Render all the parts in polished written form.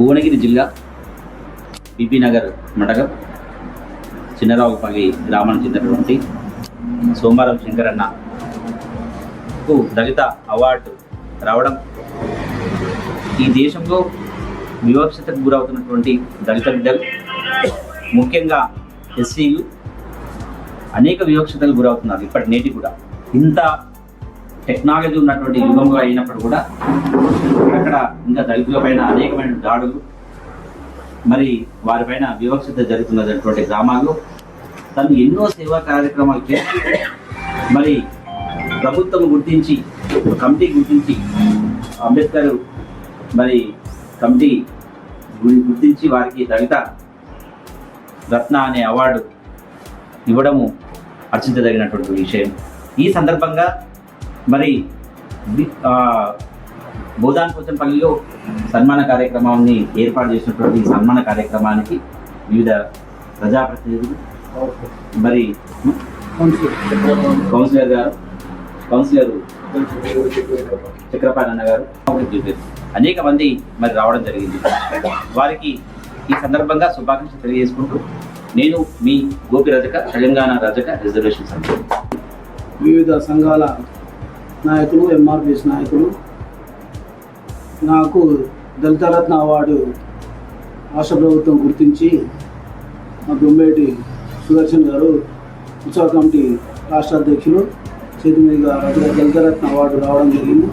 భువనగిరి జిల్లా బీపీ నగర్ మండలం చిన్నరావుపల్లి గ్రామానికి చెందినటువంటి సోమవారం శంకరన్నకు దళిత అవార్డు రావడం ఈ దేశంలో వివక్షతకు గురవుతున్నటువంటి దళిత బిడ్డలు, ముఖ్యంగా ఎస్సీలు అనేక వివక్షతకు గురవుతున్నారు. ఇప్పటి నేటి కూడా ఇంత టెక్నాలజీ ఉన్నటువంటి యుగంలో అయినప్పుడు కూడా అక్కడ ఇంకా దళితుల పైన అనేకమైన దాడులు, మరి వారిపైన వివక్షత జరుగుతున్నటువంటి గ్రామాల్లో తను ఎన్నో సేవా కార్యక్రమాలు చేసి మరి ప్రభుత్వం గుర్తించి, కమిటీ గుర్తించి, అంబేద్కర్ మరి కమిటీ గుర్తించి వారికి దళిత రత్న అనే అవార్డు ఇవ్వడము అర్చించదగినటువంటి విషయం. ఈ సందర్భంగా మరి బోధాన్పోచంపల్లిలో సన్మాన కార్యక్రమాన్ని ఏర్పాటు చేసినటువంటి సన్మాన కార్యక్రమానికి వివిధ ప్రజాప్రతినిధులు, మరి కౌన్సిలర్ చక్రపాణి అన్న గారు, అనేక మంది మరి రావడం జరిగింది. వారికి ఈ సందర్భంగా శుభాకాంక్షలు తెలియజేసుకుంటూ నేను మీ గోపి రజక, తెలంగాణ రజక రిజర్వేషన్ సంఘం వివిధ సంఘాల నాయకులు, ఎంఆర్పిఎస్ నాయకులు నాకు దళితరత్న అవార్డు రాష్ట్ర ప్రభుత్వం గుర్తించి మా దొంబేటి సుదర్శన్ గారు ఉత్సవ కమిటీ రాష్ట్ర అధ్యక్షులు చేతి మీదుగా దళితరత్న అవార్డు రావడం జరిగింది.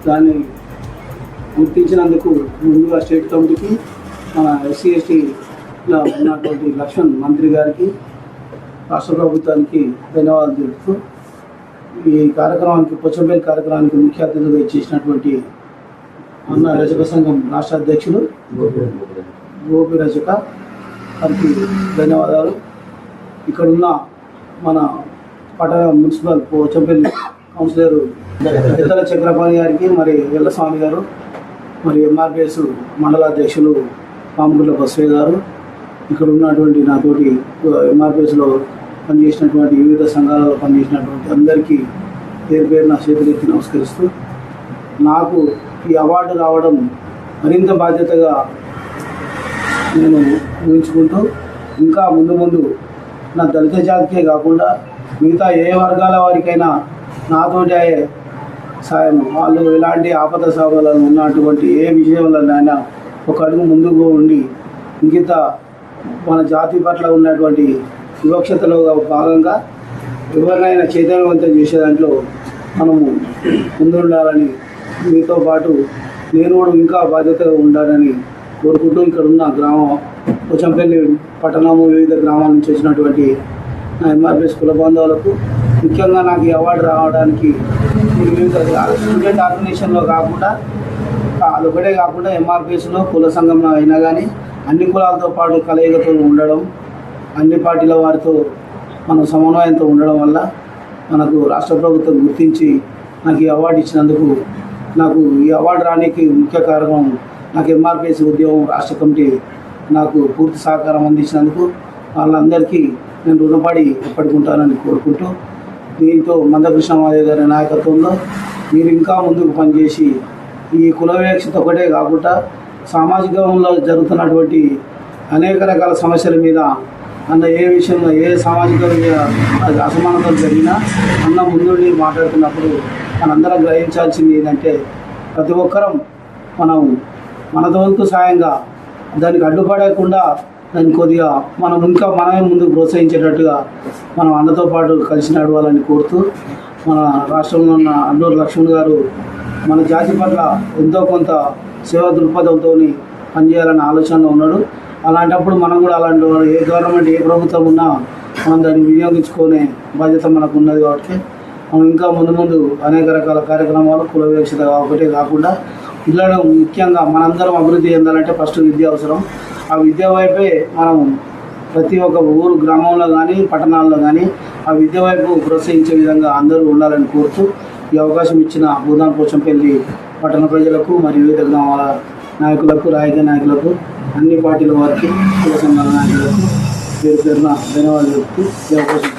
దాన్ని గుర్తించినందుకు ముందుగా స్టేట్ కమిటీకి, మన ఎస్సీ ఎస్టీలో ఉన్నటువంటి లక్ష్మణ్ మంత్రి గారికి, రాష్ట్ర ప్రభుత్వానికి ధన్యవాదాలు తెలుపుతూ ఈ కార్యక్రమానికి, పోచంపల్లి కార్యక్రమానికి ముఖ్య అతిథిగా ఇచ్చేసినటువంటి అన్న రజక సంఘం రాష్ట్ర అధ్యక్షులు గోపి రజక వారికి ధన్యవాదాలు. ఇక్కడున్న మన పట్టణ మున్సిపల్ పోచంపల్లి కౌన్సిలర్ ఇతర చక్రపాణి గారికి, మరి ఎల్లస్వామి గారు, మరి ఎంఆర్పిఎస్ మండల అధ్యక్షులు పాముగుల బస్వే గారు, ఇక్కడ ఉన్నటువంటి నాతోటి ఎంఆర్పిఎస్లో పనిచేసినటువంటి వివిధ సంఘాలలో పనిచేసినటువంటి అందరికీ పేరు పేరున చేతులెత్తి నమస్కరిస్తూ, నాకు ఈ అవార్డు రావడం మరింత బాధ్యతగా నేను ఊహించుకుంటూ, ఇంకా ముందు ముందు నా దళిత జాతికే కాకుండా మిగతా ఏ వర్గాల వారికైనా నాతోటి అయ్యే సాయం, వాళ్ళు ఎలాంటి ఆపద సేవలలో ఉన్నటువంటి ఏ విషయంలోనైనా ఒక అడుగు ముందుకు ఉండి ఇంకిత మన జాతి పట్ల ఉన్నటువంటి వివక్షతలో భాగంగా ఎవరినైనా చైతన్యవంతం చేసే దాంట్లో మనము ముందుండాలని, మీతో పాటు నేను కూడా ఇంకా బాధ్యతగా ఉండాలని కోరుకుంటూ, ఇక్కడ ఉన్న గ్రామం పోచంపల్లి పట్టణము వివిధ గ్రామాల నుంచి వచ్చినటువంటి నా ఎంఆర్పిఎస్ కుల బాంధవులకు, ముఖ్యంగా నాకు ఈ అవార్డు రావడానికి వివిధ స్టూడెంట్ ఆర్గనైజేషన్లో కాకుండా, అదొకటే కాకుండా ఎంఆర్పిఎస్లో కుల సంఘంలో అయినా కానీ అన్ని కులాలతో పాటు కలయికతో ఉండడం, అన్ని పార్టీల వారితో మనం సమన్వయంతో ఉండడం వల్ల మనకు రాష్ట్ర ప్రభుత్వం గుర్తించి నాకు ఈ అవార్డు ఇచ్చినందుకు, నాకు ఈ అవార్డు రానికి ముఖ్య కారణం నాకు ఎంఆర్పిఎస్ ఉద్యోగం రాష్ట్ర కమిటీ నాకు పూర్తి సహకారం అందించినందుకు వాళ్ళందరికీ నేను రుణపడి ఎప్పటికుంటానని కోరుకుంటూ, దీంతో మందకృష్ణ మాదేవ్ గారి నాయకత్వంలో మీరు ఇంకా ముందుకు పనిచేసి ఈ కుల వివక్షత ఒకటే కాకుండా సామాజికంలో జరుగుతున్నటువంటి అనేక రకాల సమస్యల మీద అన్న ఏ విషయంలో ఏ సామాజిక అసమానతలు జరిగినా అన్న ముందుండి మాట్లాడుతున్నప్పుడు మనందరం గ్రహించాల్సింది ఏంటంటే, ప్రతి ఒక్కరం మనం మనతో వంతు సాయంగా దానికి అడ్డుపడకుండా దాన్ని కొద్దిగా మనం ఇంకా మనమే ముందుకు ప్రోత్సహించేటట్టుగా మనం అన్నతో పాటు కలిసి నడవాలని కోరుతూ, మన రాష్ట్రంలో ఉన్న అల్లూరు లక్ష్మణ్ గారు మన జాతి పట్ల ఎంతో కొంత సేవా దృక్పథంతో పనిచేయాలనే ఆలోచనలో ఉన్నాడు. అలాంటప్పుడు మనం కూడా అలాంటి ఏ గవర్నమెంట్ ఏ ప్రభుత్వం ఉన్నా మనం దాన్ని వినియోగించుకునే బాధ్యత మనకు ఉన్నది. కాబట్టి మనం ఇంకా ముందు ముందు అనేక రకాల కార్యక్రమాలు కుల వివక్షత ఒకటే కాకుండా పిల్లలు ముఖ్యంగా మనందరం అభివృద్ధి చెందాలంటే ఫస్ట్ విద్య అవసరం. ఆ విద్య వైపే మనం ప్రతి ఒక్క ఊరు గ్రామంలో కానీ పట్టణాల్లో కానీ ఆ విద్య వైపు ప్రోత్సహించే విధంగా అందరూ ఉండాలని కోరుతూ, ఈ అవకాశం ఇచ్చిన బోధాన్పోచంపల్లి పట్టణ ప్రజలకు మరియు వివిధ గ్రామాల నాయకులకు, రాజకీయ నాయకులకు, అన్ని పార్టీల వారికి, కుల సంఘాల నాయకులకు పేరు పేరున ధన్యవాదాలు చెప్తూ ఈ అవకాశం